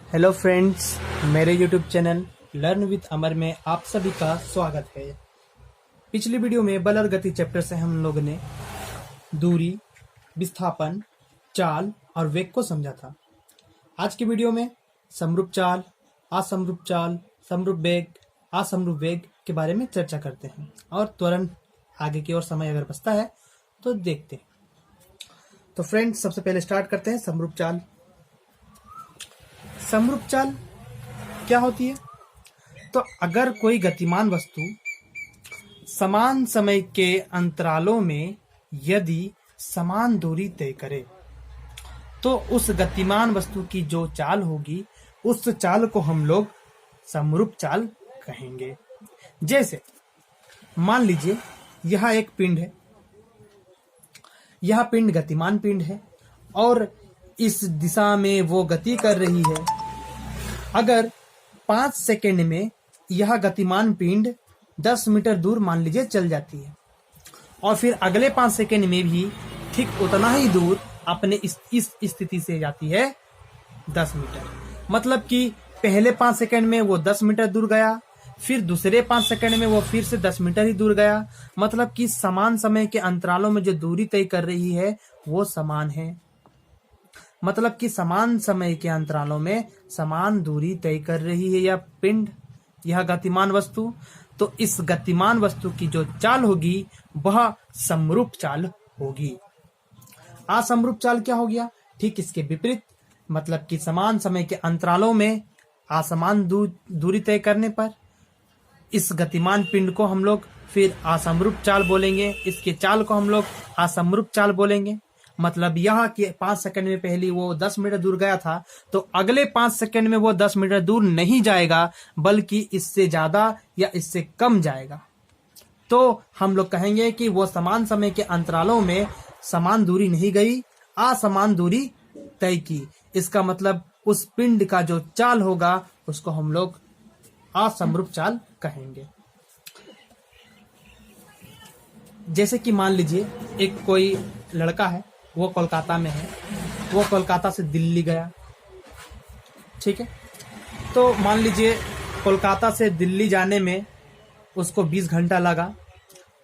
Hello friends, मेरे YouTube channel learn with अमर में आप सभी का स्वागत है। पिछली वीडियो में बल और गति चैप्टर से हम लोगों ने दूरी, विस्थापन, चाल और वेग को समझा था। आज की वीडियो में समरूप चाल, असमरूप चाल, समरूप वेग, असमरूप वेग के बारे में चर्चा करते हैं और त्वरण आगे की ओर समय अगर बचता है तो देखते हैं। तो फ्रेंड्स, सबसे पहले स्टार्ट करते हैं समरूप चाल। समरूप चाल क्या होती है? तो अगर कोई गतिमान वस्तु समान समय के अंतरालों में यदि समान दूरी तय करे तो उस गतिमान वस्तु की जो चाल होगी उस चाल को हम लोग समरूप चाल कहेंगे। जैसे मान लीजिए यह एक पिंड है, यह पिंड गतिमान पिंड है और इस दिशा में वो गति कर रही है। अगर 5 सेकेंड में यह गतिमान पिंड 10 मीटर दूर मान लीजिए चल जाती है और फिर अगले 5 सेकेंड में भी ठीक उतना ही दूर अपने इस स्थिति से जाती है 10 मीटर। मतलब कि पहले 5 सेकेंड में वो 10 मीटर दूर गया, फिर दूसरे 5 सेकेंड में वो फिर से 10 मीटर ही दूर गया। मतलब कि समान समय के अंतरालों में जो दूरी तय कर रही है वो समान है। मतलब कि समान समय के अंतरालों में समान दूरी तय कर रही है यह पिंड, यह गतिमान वस्तु। तो इस गतिमान वस्तु की जो चाल होगी वह समरूप चाल होगी। असमरूप चाल क्या हो गया? ठीक इसके विपरीत। मतलब कि समान समय के अंतरालों में असमान दूरी तय करने पर इस गतिमान पिंड को हम लोग फिर असमरूप चाल बोलेंगे, इसके चाल को हम लोग असमरूप चाल बोलेंगे। मतलब यह कि 5 सेकंड में पहले वो 10 मीटर दूर गया था तो अगले 5 सेकंड में वो 10 मीटर दूर नहीं जाएगा बल्कि इससे ज्यादा या इससे कम जाएगा। तो हम लोग कहेंगे कि वो समान समय के अंतरालों में समान दूरी नहीं गई, असमान दूरी तय की। इसका मतलब उस पिंड का जो चाल होगा उसको हम लोग असमरूप चाल कहेंगे। जैसे कि मान लीजिए एक कोई लड़का है, वो कोलकाता में है, वो कोलकाता से दिल्ली गया, ठीक है। तो मान लीजिए कोलकाता से दिल्ली जाने में उसको 20 घंटा लगा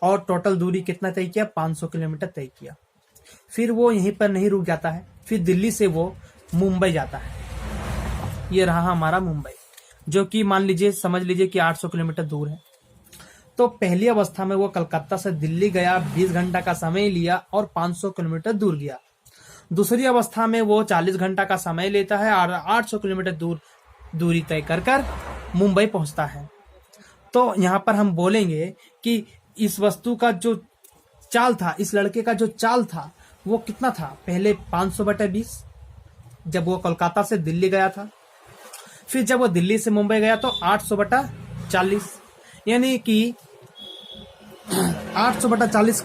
और टोटल दूरी कितना तय किया? 500 किलोमीटर तय किया। फिर वो यहीं पर नहीं रुक जाता है, फिर दिल्ली से वो मुंबई जाता है। ये रहा हमारा मुंबई, जो कि मान लीजिए समझ लीजिए कि 800 किलोमीटर दूर है। तो पहली अवस्था में वो कलकत्ता से दिल्ली गया, 20 घंटा का समय लिया और 500 किलोमीटर दूर गया। दूसरी अवस्था में वो 40 घंटा का समय लेता है और 800 किलोमीटर दूरी तय कर मुंबई पहुंचता है। तो यहाँ पर हम बोलेंगे कि इस वस्तु का जो चाल था, इस लड़के का जो चाल था वो कितना था? पहले 500/20 जब वो कोलकाता से दिल्ली गया था, फिर जब वो दिल्ली से मुंबई गया तो 800/40, यानी कि 800/40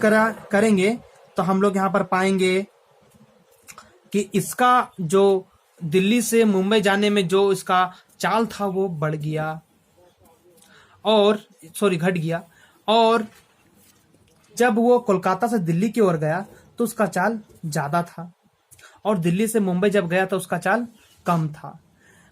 करेंगे तो हम लोग यहाँ पर पाएंगे कि इसका जो दिल्ली से मुंबई जाने में जो इसका चाल था वो बढ़ गया और घट गया। और जब वो कोलकाता से दिल्ली की ओर गया तो उसका चाल ज्यादा था और दिल्ली से मुंबई जब गया तो उसका चाल कम था।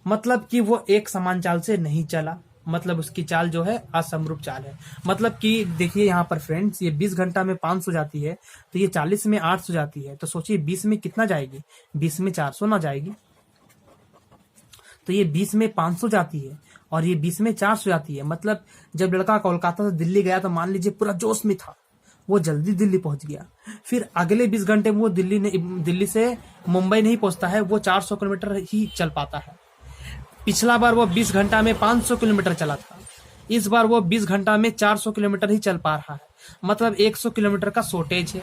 मतलब कि वो एक समान चाल से नहीं चला, मतलब उसकी चाल जो है असमरूप चाल है। मतलब कि देखिए यहाँ पर फ्रेंड्स, ये 20 घंटा में 500 जाती है तो ये 40 में 800 जाती है। तो सोचिए 20 में कितना जाएगी? 20 में 400 ना जाएगी। तो ये 20 में 500 जाती है और ये 20 में 400 जाती है। मतलब जब लड़का कोलकाता से दिल्ली गया तो मान लीजिए पूरा जोश में था, वो जल्दी दिल्ली पहुंच गया। फिर अगले 20 घंटे में वो दिल्ली से मुंबई नहीं पहुंचता है, वो 400 किलोमीटर ही चल पाता है। पिछला बार वो 20 घंटा में 500 किलोमीटर चला था, इस बार वो 20 घंटा में 400 किलोमीटर ही चल पा रहा है। मतलब 100 किलोमीटर का शॉर्टेज है।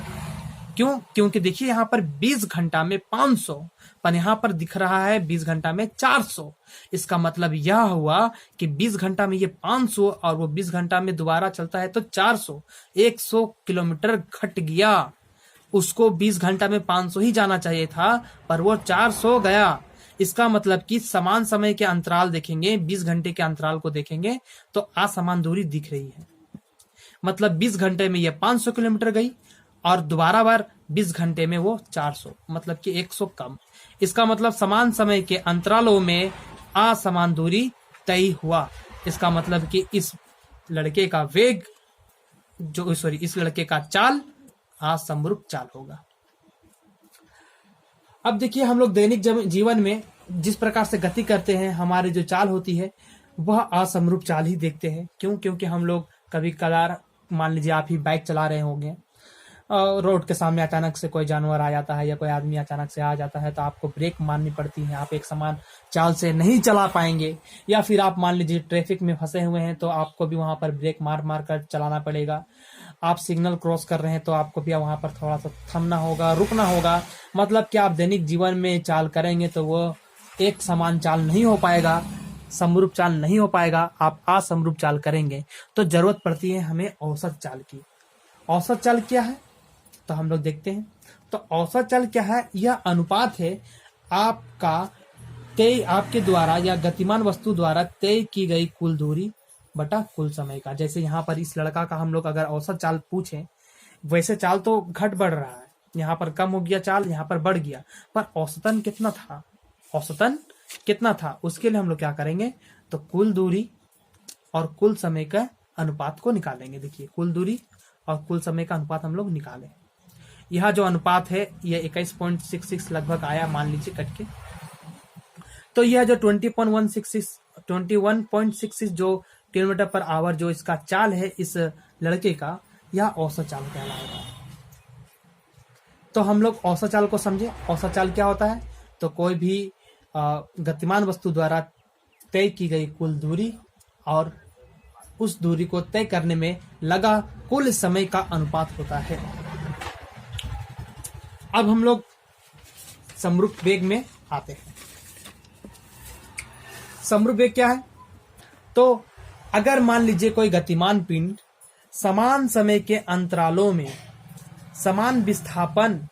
क्यों? क्योंकि देखिए यहाँ पर 20 घंटा में 500 पर यहाँ पर दिख रहा है 20 घंटा में 400। इसका मतलब यह हुआ कि 20 घंटा में ये 500 और वो 20 घंटा में दोबारा चलता है तो 400, 100 किलोमीटर घट गया। उसको 20 घंटा में 500 ही जाना चाहिए था पर वो 400 गया। इसका मतलब कि समान समय के अंतराल देखेंगे, 20 घंटे के अंतराल को देखेंगे तो असमान दूरी दिख रही है। मतलब 20 घंटे में ये 500 किलोमीटर गई और दोबारा बार 20 घंटे में वो 400, मतलब कि 100 कम। इसका मतलब समान समय के अंतरालों में असमान दूरी तय हुआ। इसका मतलब कि इस लड़के का वेग इस लड़के का चाल असमरूप चाल होगा। अब देखिए, हम लोग दैनिक जीवन में जिस प्रकार से गति करते हैं, हमारी जो चाल होती है वह असमरूप चाल ही देखते हैं। क्यों? क्योंकि हम लोग कभी कभार, मान लीजिए आप ही बाइक चला रहे होंगे, रोड के सामने अचानक से कोई जानवर आ जाता है या कोई आदमी अचानक से आ जाता है, तो आपको ब्रेक मारनी पड़ती है, आप एक समान चाल से नहीं चला पाएंगे। या फिर आप मान लीजिए ट्रैफिक में फंसे हुए हैं, तो आपको भी वहां पर ब्रेक मार मार कर चलाना पड़ेगा। आप सिग्नल क्रॉस कर रहे हैं तो आपको भी वहां पर थोड़ा सा थमना होगा, रुकना होगा। मतलब कि आप दैनिक जीवन में चाल करेंगे तो वो एक समान चाल नहीं हो पाएगा, समरूप चाल नहीं हो पाएगा, आप असमरूप चाल करेंगे। तो जरूरत पड़ती है हमें औसत चाल की। औसत चाल क्या है तो हम लोग देखते हैं। तो औसत चाल क्या है? यह अनुपात है आपके द्वारा या गतिमान वस्तु द्वारा तय की गई कुल दूरी बटा कुल समय का। जैसे यहाँ पर इस लड़का का हम लोग अगर औसत चाल पूछें, वैसे चाल तो घट बढ़ रहा है, यहाँ पर कम हो गया चाल, यहाँ पर बढ़ गया, पर औसतन कितना था? औसतन कितना था उसके लिए हम लोग क्या करेंगे, तो कुल दूरी और कुल समय का अनुपात को निकालेंगे। देखिए, कुल दूरी और कुल समय का अनुपात हम लोग निकालें। यह जो अनुपात है यह 21.66 लगभग आया, मान लीजिए कट के। तो यह जो 21.66 जो किलोमीटर पर आवर जो इसका चाल है इस लड़के का, यह औसत चाल कहलाएगा। तो हम लोग औसत चाल को समझे। औसत चाल क्या होता है? तो कोई भी गतिमान वस्तु द्वारा तय की गई कुल दूरी और उस दूरी को तय करने में लगा कुल समय का अनुपात होता है। अब हम लोग समरूप वेग में आते हैं। समरूप वेग क्या है? तो अगर मान लीजिए कोई गतिमान पिंड समान समय के अंतरालों में समान विस्थापन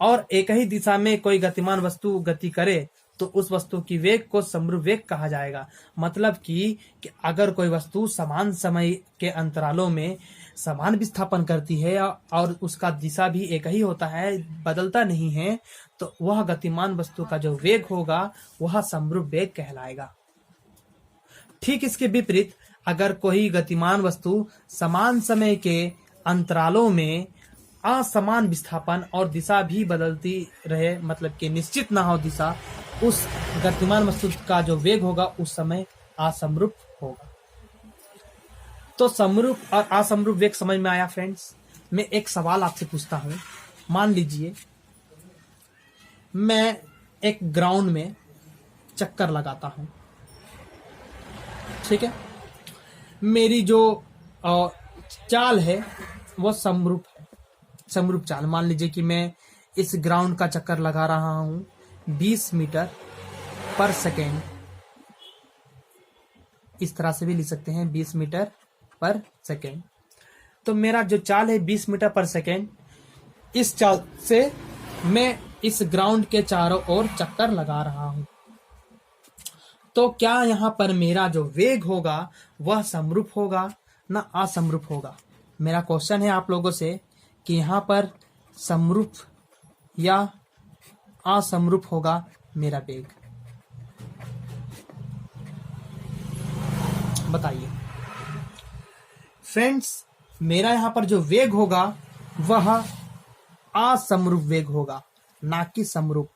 और एक ही दिशा में कोई गतिमान वस्तु गति करे तो उस वस्तु की वेग को समरूप वेग कहा जाएगा। मतलब कि अगर कोई वस्तु समान समय के अंतरालों में समान विस्थापन करती है और उसका दिशा भी एक ही होता है, बदलता नहीं है, तो वह गतिमान वस्तु का जो वेग होगा वह समरूप वेग कहलाएगा। ठीक इसके विपरीत, अगर कोई गतिमान वस्तु समान समय के अंतरालों में असमान विस्थापन और दिशा भी बदलती रहे, मतलब कि निश्चित ना हो दिशा, उस गतिमान वस्तु का जो वेग होगा उस समय असमरूप होगा। तो समरूप और असमरूप वेग समझ में आया फ्रेंड्स। मैं एक सवाल आपसे पूछता हूं। मान लीजिए मैं एक ग्राउंड में चक्कर लगाता हूं, ठीक है। मेरी जो चाल है वो समरूप है, समरूप चाल। मान लीजिए कि मैं इस ग्राउंड का चक्कर लगा रहा हूं 20 मीटर पर सेकेंड। इस तरह से भी लिख सकते हैं 20 मीटर पर सेकेंड। तो मेरा जो चाल है 20 मीटर पर सेकेंड, इस चाल से मैं इस ग्राउंड के चारों ओर चक्कर लगा रहा हूं। तो क्या यहाँ पर मेरा जो वेग होगा वह समरूप होगा ना असमरूप होगा? मेरा क्वेश्चन है आप लोगों से कि यहाँ पर समरूप या असमरूप होगा मेरा वेग? बताइए फ्रेंड्स। मेरा यहाँ पर जो वेग होगा वह असमरूप वेग होगा, ना कि समरूप।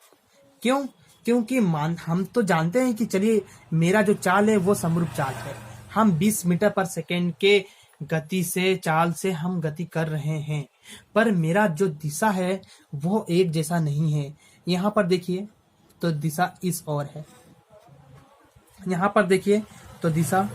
क्यों? क्योंकि हम तो जानते हैं कि चलिए मेरा जो चाल है वो समरूप चाल है। हम 20 मीटर पर सेकेंड के गति से, चाल से हम गति कर रहे हैं, पर मेरा जो दिशा है वो एक जैसा नहीं है। यहाँ पर देखिए तो दिशा इस ओर है, यहाँ पर देखिए तो दिशा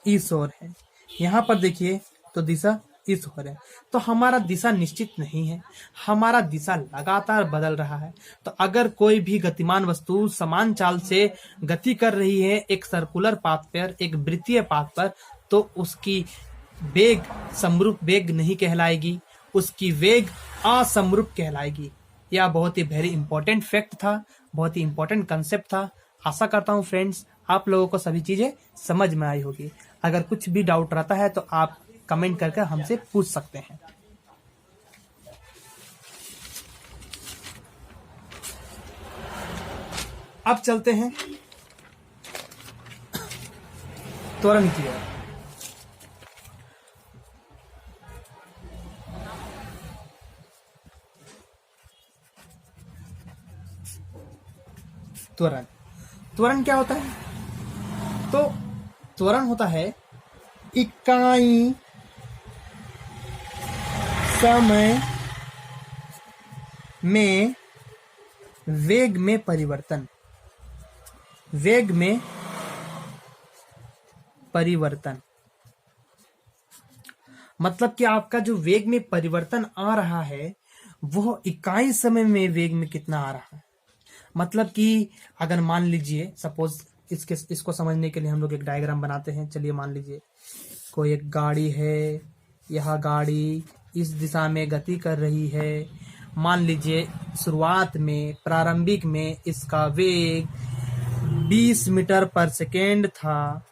इस ओर है, यहाँ पर देखिए तो दिशा इस ओर है। तो हमारा दिशा निश्चित नहीं है, हमारा दिशा लगातार बदल रहा है। तो अगर कोई भी गतिमान वस्तु समान चाल से गति कर रही है एक सर्कुलर पाथ पर, एक वृत्तीय पाथ पर, तो उसकी वेग समरूप वेग नहीं कहलाएगी, उसकी वेग असमरूप कहलाएगी। यह बहुत ही वेरी इंपॉर्टेंट फैक्ट था, बहुत ही इंपॉर्टेंट कंसेप्ट था। आशा करता हूँ फ्रेंड्स आप लोगों को सभी चीजें समझ में आई होगी। अगर कुछ भी डाउट रहता है तो आप कमेंट करके हमसे पूछ सकते हैं। अब चलते हैं त्वरण की ओर। त्वरण, त्वरण क्या होता है? तो त्वरण होता है इकाई समय में वेग में परिवर्तन। वेग में परिवर्तन मतलब कि आपका जो वेग में परिवर्तन आ रहा है वह इकाई समय में वेग में कितना आ रहा है। मतलब कि अगर मान लीजिए सपोज इसको समझने के लिए हम लोग एक डायग्राम बनाते हैं। चलिए मान लीजिए कोई एक गाड़ी है, यह गाड़ी इस दिशा में गति कर रही है। मान लीजिए शुरुआत में प्रारंभिक में इसका वेग 20 मीटर पर सेकेंड था।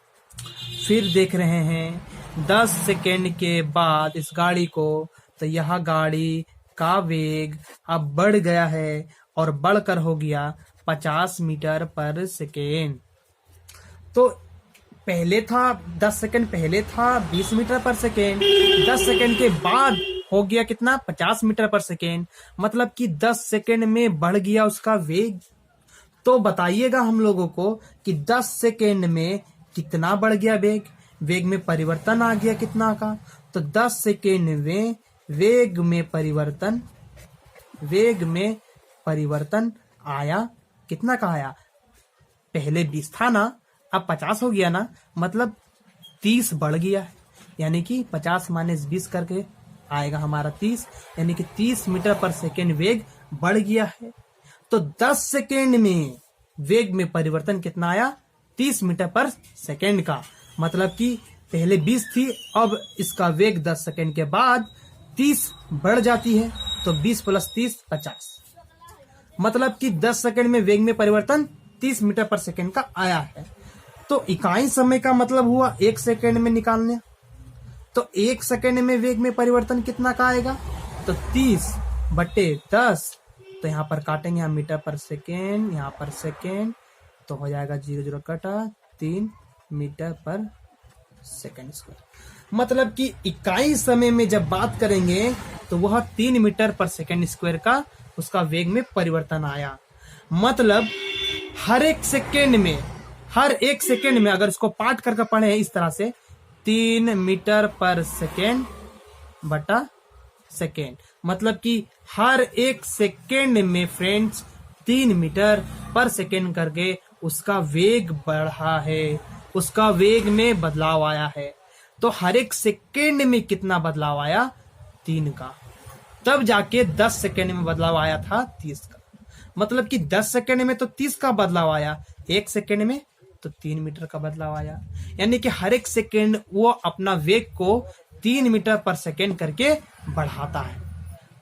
फिर देख रहे हैं 10 सेकेंड के बाद इस गाड़ी को, तो यह गाड़ी का वेग अब बढ़ गया है और बढ़कर हो गया 50 मीटर पर सेकेंड। तो पहले था 10 सेकेंड पहले था 20 मीटर पर सेकेंड, 10 सेकेंड के बाद हो गया कितना 50 मीटर पर सेकेंड। मतलब कि 10 सेकेंड में बढ़ गया उसका वेग। तो बताइएगा हम लोगों को कि 10 सेकेंड में कितना बढ़ गया वेग, वेग में परिवर्तन आ गया कितना का। तो 10 सेकेंड में वेग में परिवर्तन आया कितना का आया। पहले 20 था ना, अब 50 हो गया ना, मतलब 30 बढ़ गया है। यानी कि 50 माइनस 20 करके आएगा हमारा 30, यानी कि 30 मीटर पर सेकेंड वेग बढ़ गया है। तो 10 सेकेंड में वेग में परिवर्तन कितना आया 30 मीटर पर सेकेंड का। मतलब कि पहले 20 थी, अब इसका वेग 10 सेकेंड के बाद 30 बढ़ जाती है। तो 20 प्लस 30 50। मतलब कि 10 सेकेंड में वेग में परिवर्तन 30 मीटर पर सेकेंड का आया है। तो इकाई समय का मतलब हुआ 1 सेकेंड में निकालने। तो 1 सेकेंड में वेग में परिवर्तन कितना का आएगा, तो 30/10। तो यहाँ पर काटेंगे हम मीटर पर सेकेंड, यहाँ पर सेकेंड, तो हो जाएगा 0 0 कटा 3 मीटर पर सेकेंड स्क्वायर। मतलब कि इकाई समय में जब बात करेंगे तो वह 3 मीटर पर सेकेंड स्क्वायर का उसका वेग में परिवर्तन आया। मतलब हर एक सेकेंड में अगर इसको पार्ट करके पढ़े इस तरह से 3 मीटर पर सेकेंड बटा सेकेंड, मतलब कि हर एक सेकेंड में फ्रेंड्स 3 मीटर पर सेकेंड करके उसका वेग बढ़ा है, उसका वेग में बदलाव आया है। तो हर एक सेकेंड में कितना बदलाव आया 3 का, तब जाके 10 सेकेंड में बदलाव आया था 30 का। मतलब कि 10 सेकेंड में तो 30 का बदलाव आया, 1 सेकेंड में तो 3 मीटर का बदलाव आया। यानी कि हर एक सेकेंड वो अपना वेग को 3 मीटर पर सेकेंड करके बढ़ाता है।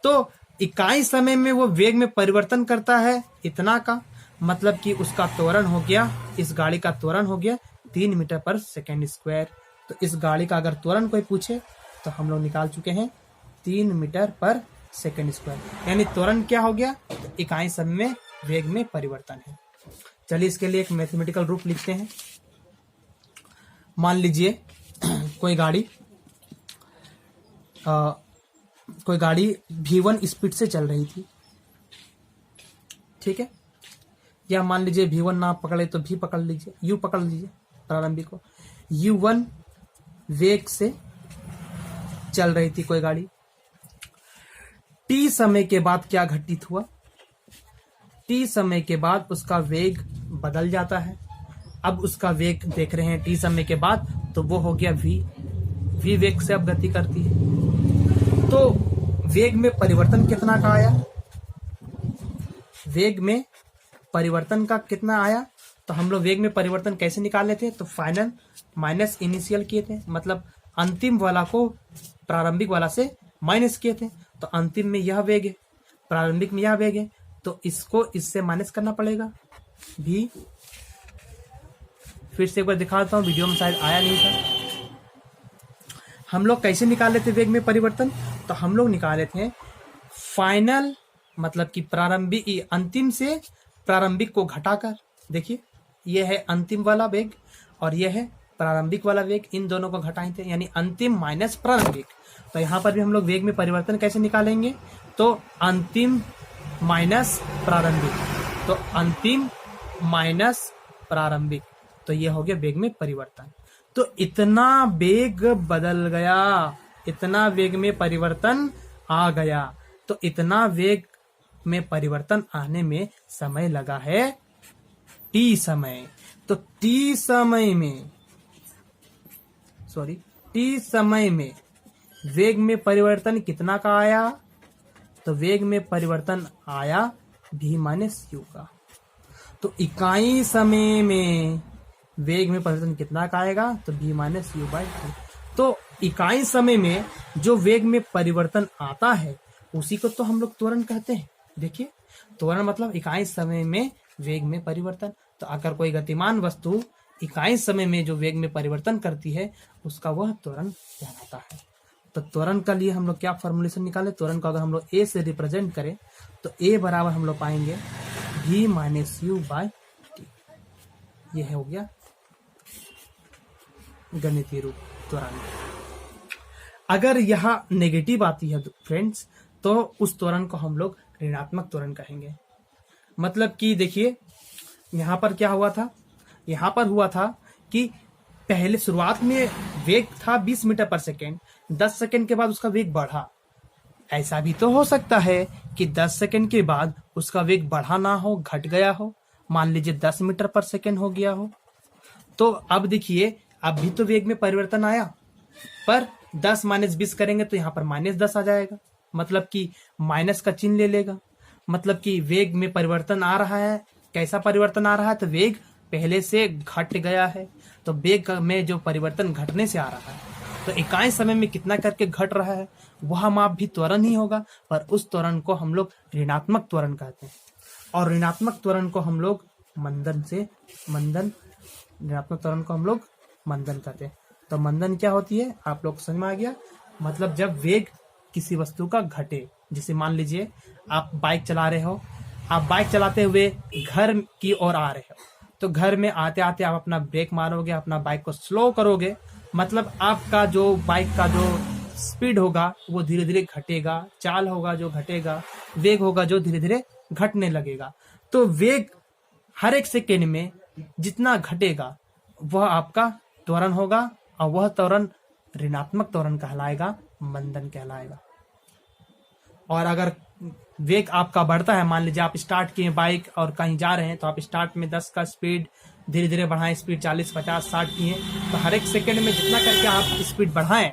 तो इकाई समय में वो वेग में परिवर्तन करता है इतना का, मतलब कि उसका त्वरण हो गया, इस गाड़ी का त्वरण हो गया 3 मीटर पर सेकेंड स्क्वायर। तो इस गाड़ी का अगर त्वरण कोई पूछे तो हम लोग निकाल चुके हैं 3 मीटर पर सेकेंड स्क्वायर। यानी त्वरण क्या हो गया, तो इकाई समय में वेग में परिवर्तन है। चलिए इसके लिए एक मैथमेटिकल रूप लिखते हैं। मान लीजिए कोई गाड़ी v1 स्पीड से चल रही थी, ठीक है। या मान लीजिए v1 ना पकड़े तो v पकड़ लीजिए, u पकड़ लीजिए प्रारंभिक को। u1 वेग से चल रही थी कोई गाड़ी। t समय के बाद क्या घटित हुआ, t समय के बाद उसका वेग बदल जाता है। अब उसका वेग देख रहे हैं t समय के बाद, तो वो हो गया v वेग से अब गति करती है। तो वेग में परिवर्तन कितना का आया, वेग में परिवर्तन का कितना आया। तो हम लोग वेग में परिवर्तन कैसे निकाल लेते, तो फाइनल माइनस इनिशियल किए थे, मतलब अंतिम वाला को प्रारंभिक वाला से माइनस किए थे। तो अंतिम में यह वेग है, प्रारंभिक में यह वेग है, तो इसको इससे माइनस करना पड़ेगा भी। फिर से एक बार दिखा देता हूँ, वीडियो में शायद आया नहीं था। हम लोग कैसे निकाल लेते वेग में परिवर्तन, तो हम लोग निकाल लेते हैं फाइनल, मतलब कि प्रारंभिक अंतिम से प्रारंभिक को घटाकर। देखिए यह है अंतिम वाला वेग और यह है प्रारंभिक वाला वेग, इन दोनों को घटाए थे, यानी अंतिम माइनस प्रारंभिक। तो यहाँ पर भी हम लोग वेग में परिवर्तन कैसे निकालेंगे, तो अंतिम माइनस प्रारंभिक, तो अंतिम माइनस प्रारंभिक, तो ये हो गया वेग में परिवर्तन। तो इतना वेग बदल गया, इतना वेग में परिवर्तन आ गया। तो इतना वेग में परिवर्तन आने में समय लगा है t समय। तो t समय में वेग में परिवर्तन कितना का आया, तो वेग में परिवर्तन आया v माइनस u का। तो इकाई समय में वेग में परिवर्तन कितना का आएगा, तो v माइनस u बाई 2। तो इकाई समय में जो वेग में परिवर्तन आता है उसी को तो हम लोग त्वरण कहते हैं। देखिए, त्वरण मतलब इकाई समय में वेग में परिवर्तन। तो अगर कोई गतिमान वस्तु इकाई समय में जो वेग में परिवर्तन करती है उसका वह त्वरण कहलाता है। तो त्वरण का लिए हम लोग क्या फॉर्मुलेशन निकाले, त्वरण को अगर हम लोग a से रिप्रेजेंट करें तो a बराबर हम लोग पाएंगे v minus you by T. ये हो गया गणितीय रूप त्वरण। अगर यह नेगेटिव आती है फ्रेंड्स, तो उस त्वरण को हम लोग ऋणात्मक त्वरण कहेंगे। मतलब कि देखिए यहाँ पर क्या हुआ था, यहाँ पर हुआ था कि पहले शुरुआत में वेग था 20 मीटर पर सेकेंड, 10 सेकेंड के बाद उसका वेग बढ़ा। ऐसा भी तो हो सकता है कि 10 सेकेंड के बाद उसका वेग बढ़ा ना हो, घट गया हो, मान लीजिए 10 मीटर पर सेकेंड हो गया हो। तो अब देखिए, अब भी तो वेग में परिवर्तन आया, पर 10 माइनस 20 करेंगे तो यहाँ पर माइनस 10 आ जाएगा, मतलब कि माइनस का चिन्ह ले लेगा। मतलब कि वेग में परिवर्तन आ रहा है। कैसा परिवर्तन आ रहा है, तो वेग पहले से घट गया है। तो वेग में जो परिवर्तन घटने से आ रहा है, तो इकाई समय में कितना करके घट रहा है, वह माप भी त्वरण ही होगा, पर उस त्वरण को हम लोग ऋणात्मक त्वरण कहते हैं। और ऋणात्मक त्वरण को हम लोग ऋणात्मक त्वरण को हम लोग मंदन कहते हैं। तो मंदन क्या होती है, आप लोग समझ में आ गया। मतलब जब वेग किसी वस्तु का घटे, जैसे मान लीजिए आप बाइक चला रहे हो, आप बाइक चलाते हुए घर की ओर आ रहे हो, तो घर में आते आते आप अपना ब्रेक मारोगे, अपना बाइक को स्लो करोगे, मतलब आपका जो बाइक का जो स्पीड होगा वो धीरे धीरे घटेगा, चाल होगा जो घटेगा, वेग होगा जो धीरे धीरे घटने लगेगा। तो वेग हर एक सेकेंड में जितना घटेगा वह आपका त्वरण होगा, और वह त्वरण ऋणात्मक त्वरण कहलाएगा, मंदन कहलाएगा। और अगर वेग आपका बढ़ता है, मान लीजिए आप स्टार्ट किए बाइक और कहीं जा रहे हैं, तो आप स्टार्ट में 10 का स्पीड धीरे धीरे बढ़ाएं, स्पीड 40, 50, 60 किए, तो हर एक सेकेंड में जितना करके आप स्पीड बढ़ाएं,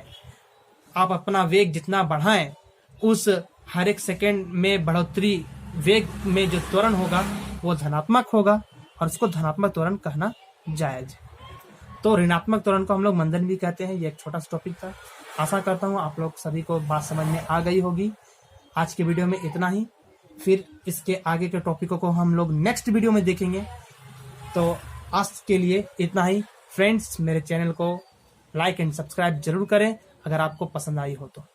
आप अपना वेग जितना बढ़ाएं, उस हर एक सेकेंड में बढ़ोतरी वेग में जो त्वरण होगा वो धनात्मक होगा, और उसको धनात्मक त्वरण कहना जायज। तो ऋणात्मक त्वरण को हम लोग मंदन भी कहते हैं। ये एक छोटा सा टॉपिक था। आशा करता हूँ आप लोग सभी को बात समझ में आ गई होगी। आज के वीडियो में इतना ही, फिर इसके आगे के टॉपिकों को हम लोग नेक्स्ट वीडियो में देखेंगे। तो आज के लिए इतना ही फ्रेंड्स। मेरे चैनल को लाइक एंड सब्सक्राइब जरूर करें अगर आपको पसंद आई हो तो।